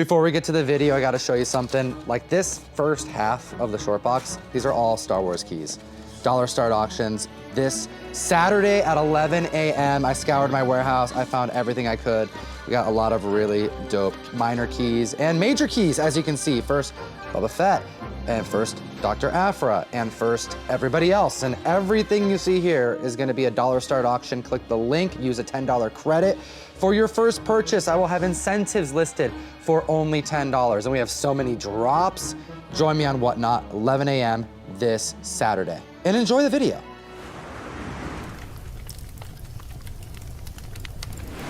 Before we get to the video, I gotta show you something. Like this first half of the short box, these are all Star Wars keys. Dollar Start auctions. This Saturday at 11 a.m., I scoured my warehouse. I found everything I could. We got a lot of really dope minor keys and major keys, as you can see. First, Boba Fett, and first, Dr. Aphra, and first, everybody else. And everything you see here is gonna be a Dollar Start auction. Click the link, use a $10 credit. For your first purchase, I will have incentives listed for only $10. And we have so many drops. Join me on Whatnot, 11 a.m. this Saturday. And enjoy the video.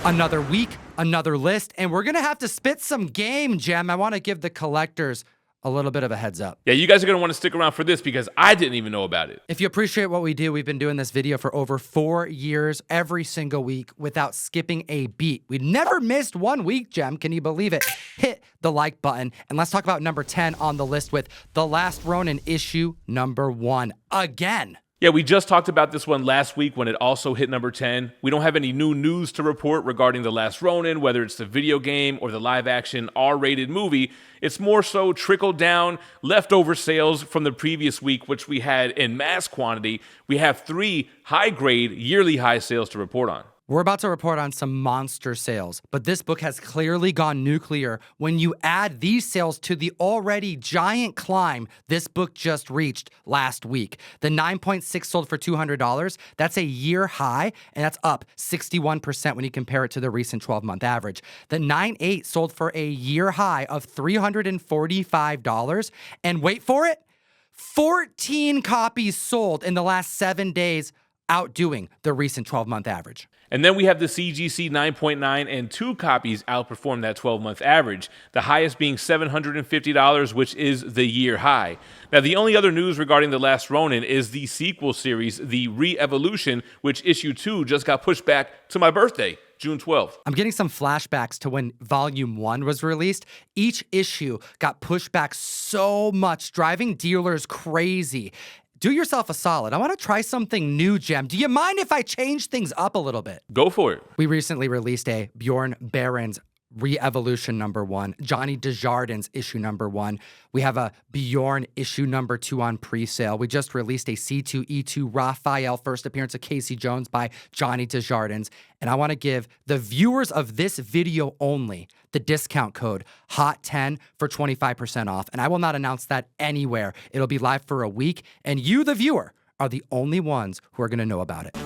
Another week, another list, and we're gonna have to spit some game, Jem. I wanna give the collectors a little bit of a heads up. Yeah, you guys are gonna wanna stick around for this because I didn't even know about it. If you appreciate what we do, we've been doing this video for over 4 years, every single week, without skipping a beat. We never missed 1 week, Jem. Can you believe it? Hit the like button, and let's talk about number 10 on the list with The Last Ronin issue number 1. Again. Yeah, we just talked about this one last week when it also hit number 10. We don't have any new news to report regarding The Last Ronin, whether it's the video game or the live-action R-rated movie. It's more so trickled down leftover sales from the previous week, which we had in mass quantity. We have 3 high-grade yearly high sales to report on. We're about to report on some monster sales, but this book has clearly gone nuclear when you add these sales to the already giant climb this book just reached last week. The 9.6 sold for $200. That's a year high, and that's up 61% when you compare it to the recent 12-month average. The 9.8 sold for a year high of $345, and wait for it, 14 copies sold in the last 7 days, outdoing the recent 12-month average. And then we have the CGC 9.9, and 2 copies outperformed that 12-month average, the highest being $750, which is the year high. Now, the only other news regarding The Last Ronin is the sequel series, The Re-Evolution, which issue 2 just got pushed back to my birthday, June 12th. I'm getting some flashbacks to when Volume 1 was released. Each issue got pushed back so much, driving dealers crazy. Do yourself a solid. I want to try something new, Jem. Do you mind if I change things up a little bit? Go for it. We recently released a Bjorn Barons Re-Evolution number 1, Johnny Desjardins issue number 1. We have a Bjorn issue number 2 on pre-sale. We just released a C2E2 Raphael first appearance of Casey Jones by Johnny Desjardins. And I want to give the viewers of this video only the discount code Hot10 for 25% off. And I will not announce that anywhere. It'll be live for a week. And you, the viewer, are the only ones who are going to know about it.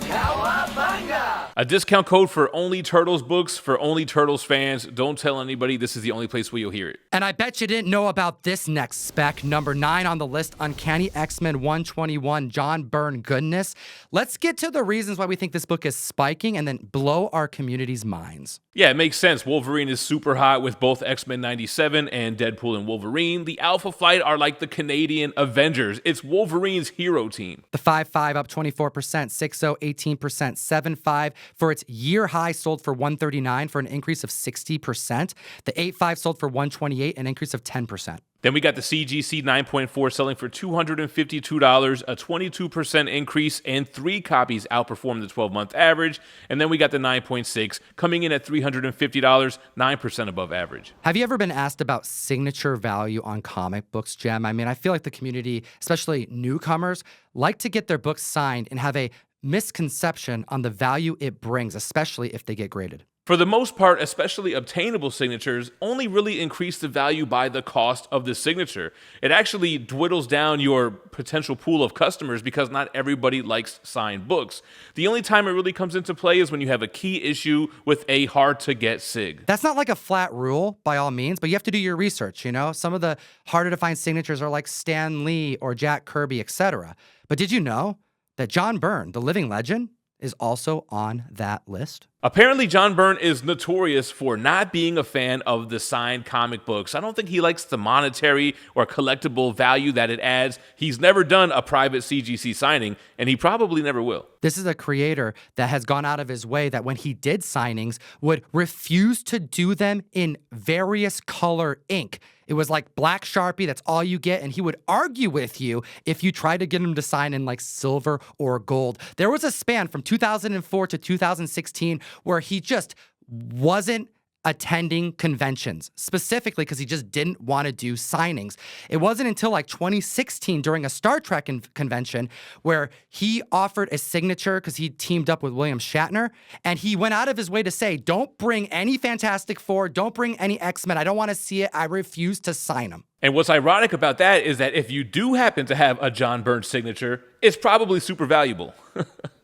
A discount code for Only Turtles books, for Only Turtles fans. Don't tell anybody. This is the only place where you'll hear it. And I bet you didn't know about this next spec. Number 9 on the list, Uncanny X-Men 121, John Byrne goodness. Let's get to the reasons why we think this book is spiking and then blow our community's minds. Yeah, it makes sense. Wolverine is super hot with both X-Men 97 and Deadpool and Wolverine. The Alpha Flight are like the Canadian Avengers. It's Wolverine's hero team. The 5.5 up 24%, 6.0 18%, 7.5 for its year high sold for $139 for an increase of 60%. The 8.5 sold for $128, an increase of 10%. Then we got the CGC 9.4 selling for $252, a 22% increase, and 3 copies outperformed the 12-month average. And then we got the 9.6 coming in at $350, 9% above average. Have you ever been asked about signature value on comic books, Jem? I mean, I feel like the community, especially newcomers, like to get their books signed and have a misconception on the value it brings, especially if they get graded. For the most part, especially obtainable signatures only really increase the value by the cost of the signature. It actually dwindles down your potential pool of customers because not everybody likes signed books. The only time it really comes into play is when you have a key issue with a hard-to-get sig. That's not like a flat rule by all means, but you have to do your research, you know? Some of the harder to find signatures are like Stan Lee or Jack Kirby, etc. But did you know that John Byrne, the living legend, is also on that list? Apparently, John Byrne is notorious for not being a fan of the signed comic books. I don't think he likes the monetary or collectible value that it adds. He's never done a private CGC signing, and he probably never will. This is a creator that has gone out of his way that when he did signings, would refuse to do them in various color ink. It was like black Sharpie, that's all you get, and he would argue with you if you tried to get him to sign in like silver or gold. There was a span from 2004 to 2016 where he just wasn't attending conventions, specifically because he just didn't want to do signings. It wasn't until like 2016 during a Star Trek convention where he offered a signature because he teamed up with William Shatner, and he went out of his way to say, don't bring any Fantastic Four, don't bring any X-Men, I don't want to see it, I refuse to sign them. And what's ironic about that is that if you do happen to have a John Byrne signature, it's probably super valuable.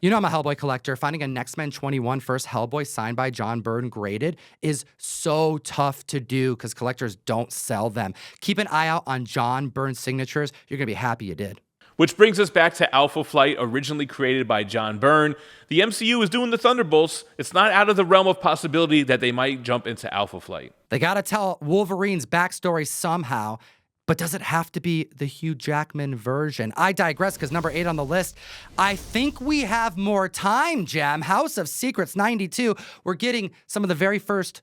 You know I'm a Hellboy collector. Finding an X-Men 21 first Hellboy signed by John Byrne graded is so tough to do because collectors don't sell them. Keep an eye out on John Byrne signatures. You're going to be happy you did. Which brings us back to Alpha Flight, originally created by John Byrne. The MCU is doing the Thunderbolts. It's not out of the realm of possibility that they might jump into Alpha Flight. They got to tell Wolverine's backstory somehow. But does it have to be the Hugh Jackman version? I digress because number 8 on the list, I think we have more time, Jam. House of Secrets 92. We're getting some of the very first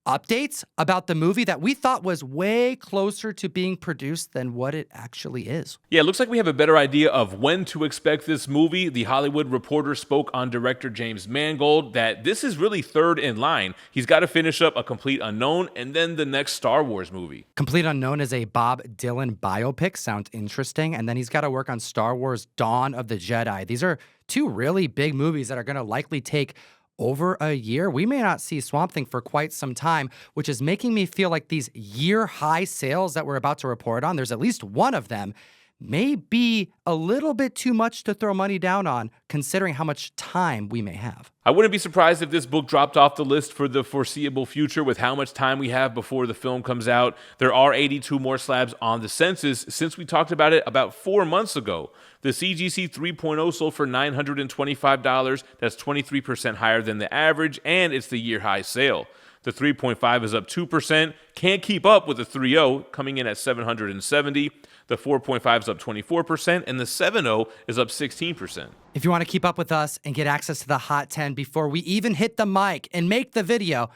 updates about the movie that we thought was way closer to being produced than what it actually is. Yeah, it looks like we have a better idea of when to expect this movie. The Hollywood Reporter spoke on director James Mangold that this is really third in line. He's got to finish up A Complete Unknown and then the next Star Wars movie. Complete Unknown is a Bob Dylan biopic. Sounds interesting. And then he's got to work on Star Wars Dawn of the Jedi. These are two really big movies that are going to likely take over a year. We may not see Swamp Thing for quite some time, which is making me feel like these year-high sales that we're about to report on, there's at least one of them, may be a little bit too much to throw money down on, considering how much time we may have. I wouldn't be surprised if this book dropped off the list for the foreseeable future with how much time we have before the film comes out. There are 82 more slabs on the census since we talked about it about 4 months ago. The CGC 3.0 sold for $925. That's 23% higher than the average, and it's the year-high sale. The 3.5 is up 2%, can't keep up with the 3.0, coming in at $770. The 4.5 is up 24%, and the 7.0 is up 16%. If you want to keep up with us and get access to the Hot 10 before we even hit the mic and make the video,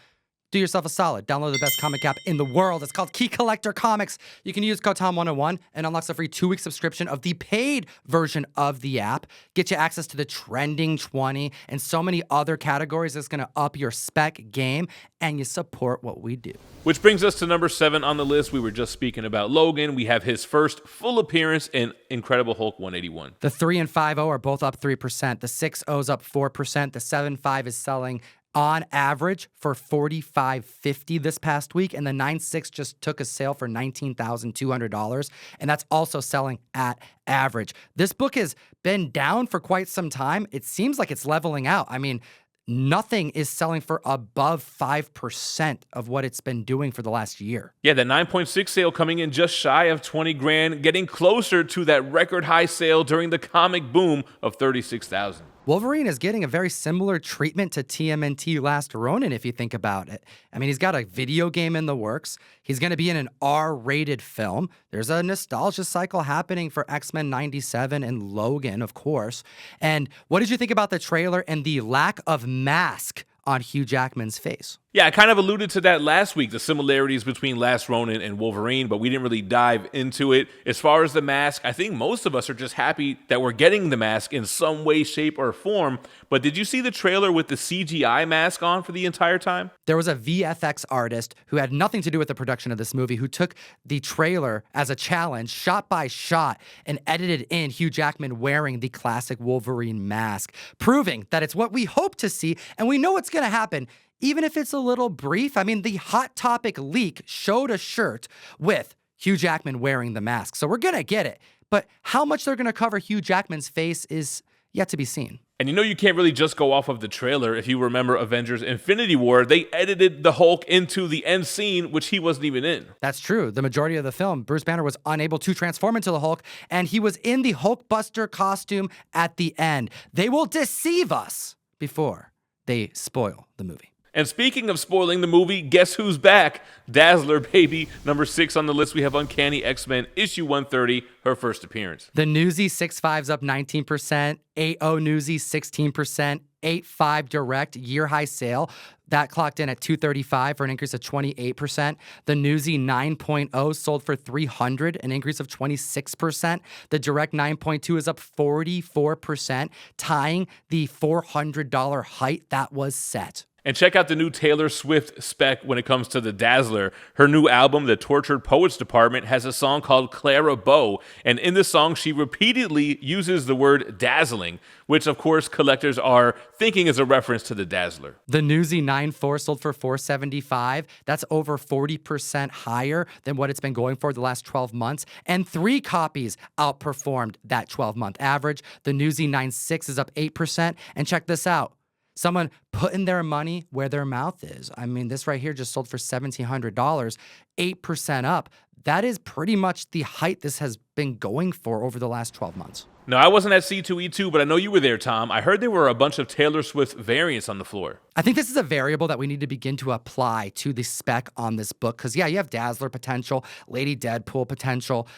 do yourself a solid. Download the best comic app in the world. It's called Key Collector Comics. You can use code Tom101 and unlocks a free 2-week subscription of the paid version of the app. Get you access to the trending 20 and so many other categories that's going to up your spec game, and you support what we do. Which brings us to number 7 on the list. We were just speaking about Logan. We have his first full appearance in Incredible Hulk 181. The 3 and 5.0 are both up 3%. The 6.0 is up 4%. The 7.5 is selling on average for $45.50 this past week, and the 9.6 just took a sale for $19,200, and that's also selling at average. This book has been down for quite some time. It seems like it's leveling out. I mean, nothing is selling for above 5% of what it's been doing for the last year. Yeah, that 9.6 sale coming in just shy of 20 grand, getting closer to that record high sale during the comic boom of 36,000. Wolverine is getting a very similar treatment to TMNT Last Ronin, if you think about it. I mean, he's got a video game in the works. He's going to be in an R-rated film. There's a nostalgia cycle happening for X-Men 97 and Logan, of course. And what did you think about the trailer and the lack of mask on Hugh Jackman's face? Yeah, I kind of alluded to that last week, the similarities between Last Ronin and Wolverine, but we didn't really dive into it. As far as the mask, I think most of us are just happy that we're getting the mask in some way, shape, or form. But did you see the trailer with the CGI mask on for the entire time? There was a VFX artist who had nothing to do with the production of this movie who took the trailer as a challenge, shot by shot, and edited in Hugh Jackman wearing the classic Wolverine mask, proving that it's what we hope to see, and we know it's going to happen, even if it's a little brief. I mean, the Hot Topic leak showed a shirt with Hugh Jackman wearing the mask, so we're going to get it. But how much they're going to cover Hugh Jackman's face is yet to be seen. And you know you can't really just go off of the trailer. If you remember Avengers Infinity War, they edited the Hulk into the end scene, which he wasn't even in. That's true. The majority of the film, Bruce Banner was unable to transform into the Hulk, and he was in the Hulkbuster costume at the end. They will deceive us before they spoil the movie. And speaking of spoiling the movie, guess who's back? Dazzler, baby. Number 6 on the list, we have Uncanny X-Men, issue 130, her first appearance. The Newsy 6.5's up 19%, 8.0 Newsy 16%, 8.5 Direct year-high sale. That clocked in at $235 for an increase of 28%. The Newsy 9.0 sold for $300, an increase of 26%. The Direct 9.2 is up 44%, tying the $400 height that was set. And check out the new Taylor Swift spec when it comes to the Dazzler. Her new album, The Tortured Poets Department, has a song called Clara Bow, and in the song she repeatedly uses the word dazzling, which of course collectors are thinking is a reference to the Dazzler. The Newsy 9.4 sold for $475. That's over 40% higher than what it's been going for the last 12 months, and 3 copies outperformed that 12-month average. The Newsy 9.6 is up 8%, and check this out. Someone putting their money where their mouth is. I mean, this right here just sold for $1,700, 8% up. That is pretty much the height this has been going for over the last 12 months. No, I wasn't at C2E2, but I know you were there, Tom. I heard there were a bunch of Taylor Swift variants on the floor. I think this is a variable that we need to begin to apply to the spec on this book. Because, yeah, you have Dazzler potential, Lady Deadpool potential.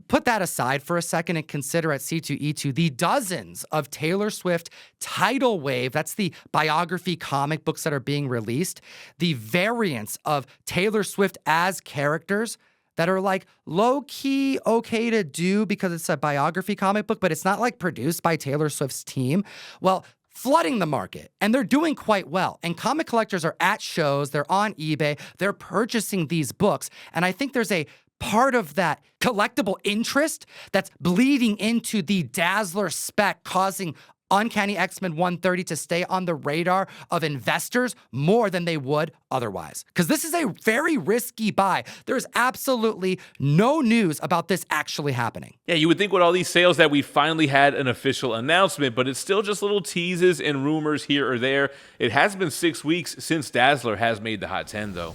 Put that aside for a second and consider at C2E2 the dozens of Taylor Swift tidal wave, that's the biography comic books that are being released, the variants of Taylor Swift as characters that are like low-key okay to do because it's a biography comic book, but it's not like produced by Taylor Swift's team. Well, flooding the market, and they're doing quite well. And comic collectors are at shows, they're on eBay, they're purchasing these books, and I think there's a part of that collectible interest that's bleeding into the Dazzler spec, causing Uncanny X-Men 130 to stay on the radar of investors more than they would otherwise. Because this is a very risky buy. There's absolutely no news about this actually happening. Yeah, you would think with all these sales that we finally had an official announcement, but it's still just little teases and rumors here or there. It has been 6 weeks since Dazzler has made the Hot 10, though.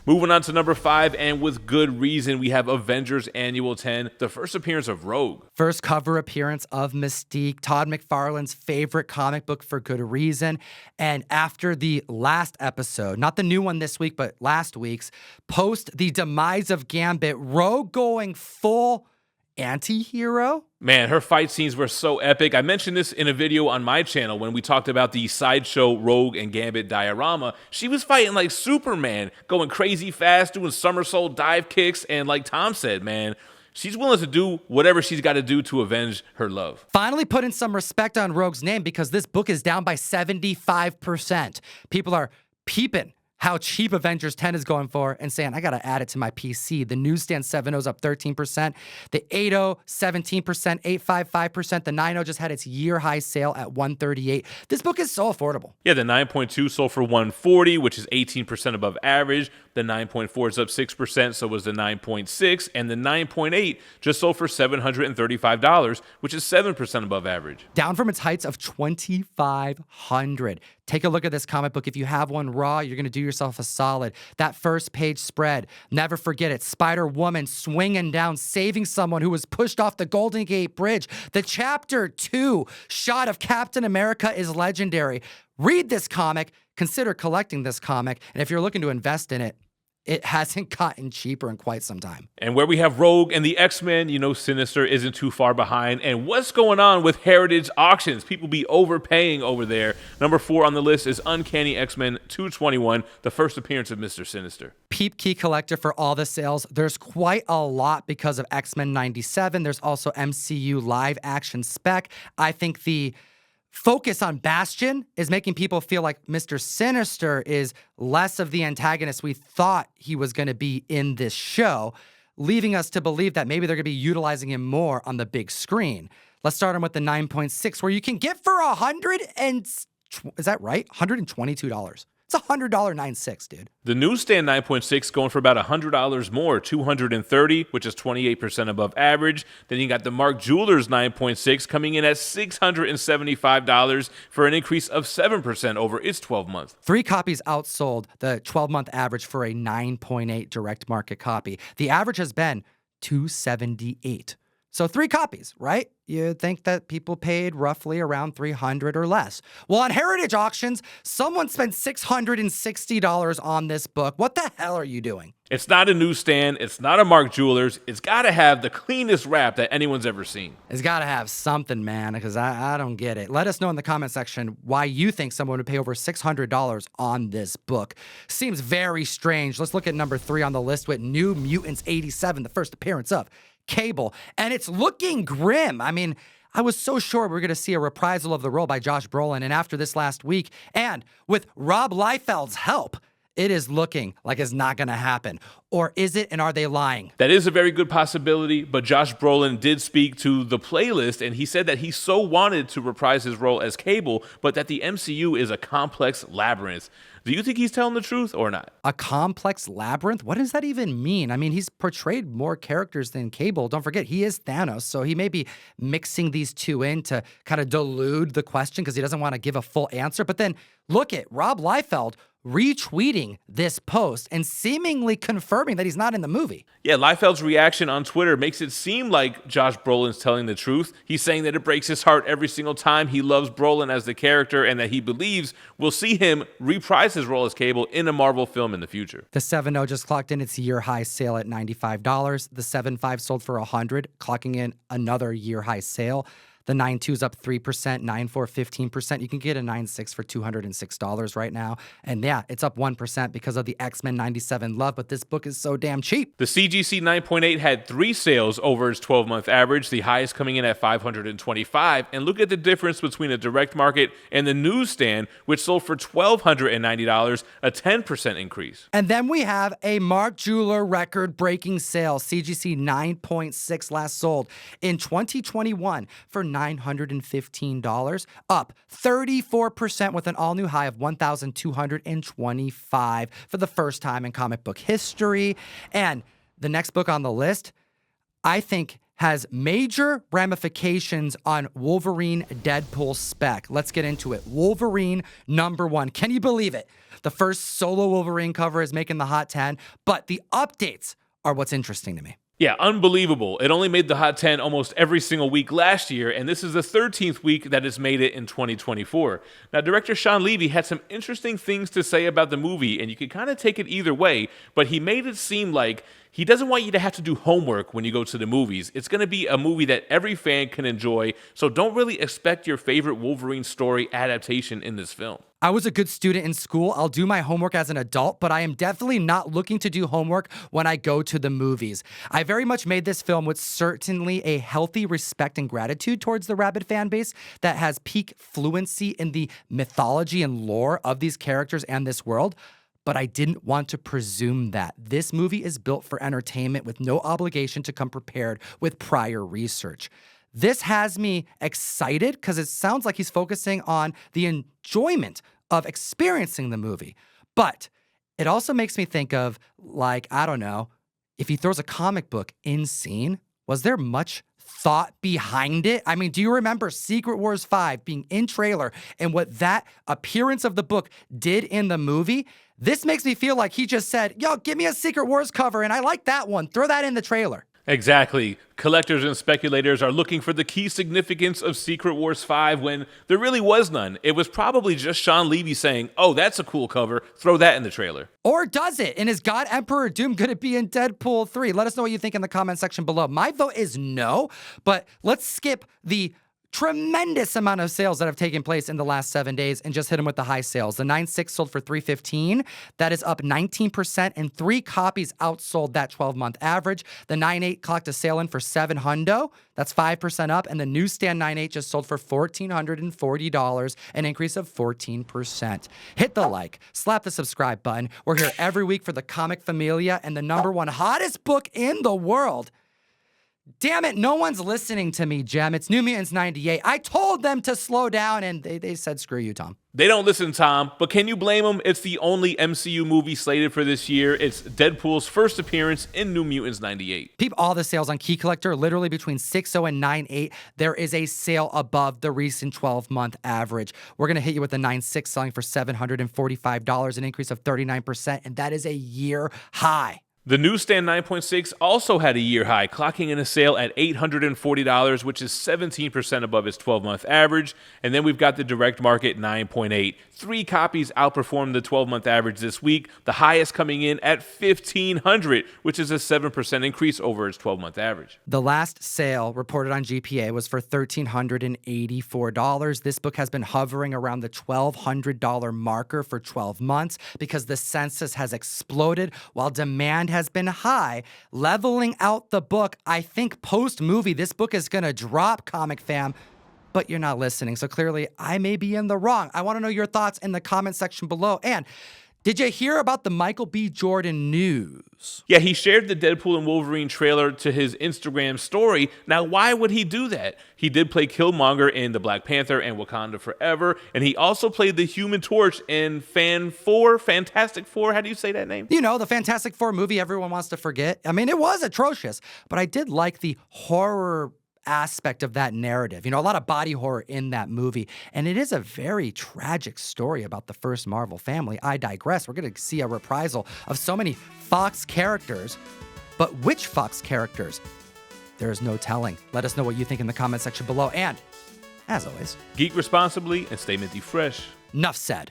Moving on to number 5, and with good reason, we have Avengers Annual 10, the first appearance of Rogue. First cover appearance of Mystique, Todd McFarlane's favorite comic book for good reason. And after the last episode, not the new one this week, but last week's, post the demise of Gambit, Rogue going full anti-hero? Man, her fight scenes were so epic. I mentioned this in a video on my channel when we talked about the Sideshow Rogue and Gambit diorama. She was fighting like Superman, going crazy fast, doing somersault dive kicks, and like Tom said, man, she's willing to do whatever she's got to do to avenge her love. Finally putting some respect on Rogue's name because this book is down by 75%. People are peeping how cheap Avengers 10 is going for and saying, I got to add it to my PC. The newsstand 7.0 is up 13%. The 8.0, 17%. 8.5, 5%. The 9.0 just had its year-high sale at $138. This book is so affordable. Yeah, the 9.2 sold for $140, which is 18% above average. The 9.4 is up 6%, so was the 9.6. And the 9.8 just sold for $735, which is 7% above average. Down from its heights of $2,500. Take a look at this comic book. If you have one raw, you're going to do yourself a solid. That first page spread, never forget it. Spider-Woman swinging down, saving someone who was pushed off the Golden Gate Bridge. The Chapter 2 shot of Captain America is legendary. Read this comic. Consider collecting this comic. And if you're looking to invest in it, it hasn't gotten cheaper in quite some time. And where we have Rogue and the X-Men, you know Sinister isn't too far behind. And what's going on with Heritage Auctions? People be overpaying over there. Number 4 on the list is Uncanny X-Men 221, the first appearance of Mr. Sinister. Peep key collector for all the sales. There's quite a lot because of X-Men 97. There's also MCU live action spec. I think the focus on Bastion is making people feel like Mr. Sinister is less of the antagonist we thought he was going to be in this show, leaving us to believe that maybe they're going to be utilizing him more on the big screen. Let's start him with the 9.6, where you can get for is that right? $122. It's a $100 9.6, dude. The newsstand 9.6 going for about $100 more, $230, which is 28% above average. Then you got the Mark Jewelers 9.6 coming in at $675 for an increase of 7% over its 12 months. 3 copies outsold the 12-month average for a 9.8 direct market copy. The average has been $278. So 3 copies, right? You'd think that people paid roughly around $300 or less. Well, on Heritage Auctions, someone spent $660 on this book. What the hell are you doing? It's not a newsstand. It's not a Mark Jewelers. It's got to have the cleanest wrap that anyone's ever seen. It's got to have something, man, because I don't get it. Let us know in the comment section why you think someone would pay over $600 on this book. Seems very strange. Let's look at number 3 on the list with New Mutants 87, the first appearance of Cable, and it's looking grim. I mean, I was so sure we were going to see a reprisal of the role by Josh Brolin, and after this last week, and with Rob Liefeld's help, it is looking like it's not going to happen. Or is it, and are they lying? That is a very good possibility, but Josh Brolin did speak to The Playlist, and he said that he so wanted to reprise his role as Cable, but that the MCU is a complex labyrinth. Do you think he's telling the truth or not? A complex labyrinth? What does that even mean? I mean, he's portrayed more characters than Cable. Don't forget, he is Thanos, so he may be mixing these two in to kind of delude the question because he doesn't want to give a full answer. But then look at Rob Liefeld retweeting this post and seemingly confirming that he's not in the movie. Yeah, Liefeld's reaction on Twitter makes it seem like Josh Brolin's telling the truth. He's saying that it breaks his heart every single time. He loves Brolin as the character and that he believes we'll see him reprise his role as Cable in a Marvel film in the future. The 7.0 just clocked in its year-high sale at $95. The 7.5 sold for $100, clocking in another year-high sale. The 9.2 is up 3%, 9.4 15%. You can get a 9.6 for $206 right now. And yeah, it's up 1% because of the X-Men 97 love, but this book is so damn cheap. The CGC 9.8 had 3 sales over its 12-month average, the highest coming in at $525. And look at the difference between the direct market and the newsstand, which sold for $1,290, a 10% increase. And then we have a Mark Jeweler record-breaking sale. CGC 9.6 last sold in 2021 for $915, up 34% with an all-new high of $1,225 for the first time in comic book history. And the next book on the list, I think, has major ramifications on Wolverine Deadpool spec. Let's get into it. Wolverine #1. Can you believe it? The first solo Wolverine cover is making the Hot 10, but the updates are what's interesting to me. Yeah, unbelievable. It only made the Hot 10 almost every single week last year, and this is the 13th week that it's made it in 2024. Now, director Shawn Levy had some interesting things to say about the movie, and you could kind of take it either way, but he made it seem like he doesn't want you to have to do homework when you go to the movies. It's going to be a movie that every fan can enjoy, so don't really expect your favorite Wolverine story adaptation in this film. I was a good student in school. I'll do my homework as an adult, but I am definitely not looking to do homework when I go to the movies. I very much made this film with certainly a healthy respect and gratitude towards the rabid fan base that has peak fluency in the mythology and lore of these characters and this world. But I didn't want to presume that. This movie is built for entertainment with no obligation to come prepared with prior research. This has me excited because it sounds like he's focusing on the enjoyment of experiencing the movie. But it also makes me think of, like, I don't know, if he throws a comic book in scene, was there much thought behind it? I mean, do you remember Secret Wars 5 being in trailer and what that appearance of the book did in the movie? This makes me feel like he just said, yo, give me a Secret Wars cover, and I like that one. Throw that in the trailer. Exactly. Collectors and speculators are looking for the key significance of Secret Wars 5 when there really was none. It was probably just Shawn Levy saying, oh, that's a cool cover. Throw that in the trailer. Or does it? And is God Emperor Doom going to be in Deadpool 3? Let us know what you think in the comment section below. My vote is no, but let's skip the tremendous amount of sales that have taken place in the last 7 days and just hit them with the high sales. The 9.6 sold for $315. That is up 19%, and 3 copies outsold that 12-month average. The 9.8 clocked a sale in for $700. That's 5% up, and the newsstand 9.8 just sold for $1,440, an increase of 14%. Hit the like, slap the subscribe button. We're here every week for the Comic Familia and the #1 hottest book in the world. Damn it, no one's listening to me, Jem. It's New Mutants 98. I told them to slow down, and they said, screw you, Tom. They don't listen, Tom, but can you blame them? It's the only MCU movie slated for this year. It's Deadpool's first appearance in New Mutants 98. Peep all the sales on Key Collector, literally between 6.0 and 9.8. There is a sale above the recent 12-month average. We're going to hit you with the 9.6 selling for $745, an increase of 39%, and that is a year high. The newsstand 9.6 also had a year high, clocking in a sale at $840, which is 17% above its 12-month average. And then we've got the direct market 9.8. 3 copies outperformed the 12-month average this week, the highest coming in at $1,500, which is a 7% increase over its 12-month average. The last sale reported on GPA was for $1,384. This book has been hovering around the $1,200 marker for 12 months because the census has exploded while demand has has been high, leveling out the book. I think post-movie, this book is going to drop, comic fam. But you're not listening, so clearly I may be in the wrong. I want to know your thoughts in the comment section below. And did you hear about the Michael B. Jordan news? Yeah, he shared the Deadpool and Wolverine trailer to his Instagram story. Now, why would he do that? He did play Killmonger in The Black Panther and Wakanda Forever, and he also played the Human Torch in Fantastic Four. How do you say that name? You know, the Fantastic Four movie everyone wants to forget. I mean, it was atrocious, but I did like the horror aspect of that narrative. You know, a lot of body horror in that movie. And it is a very tragic story about the first Marvel family. I digress. We're going to see a reprisal of so many Fox characters. But which Fox characters? There is no telling. Let us know what you think in the comment section below. And, as always, geek responsibly and stay minty fresh. Enough said.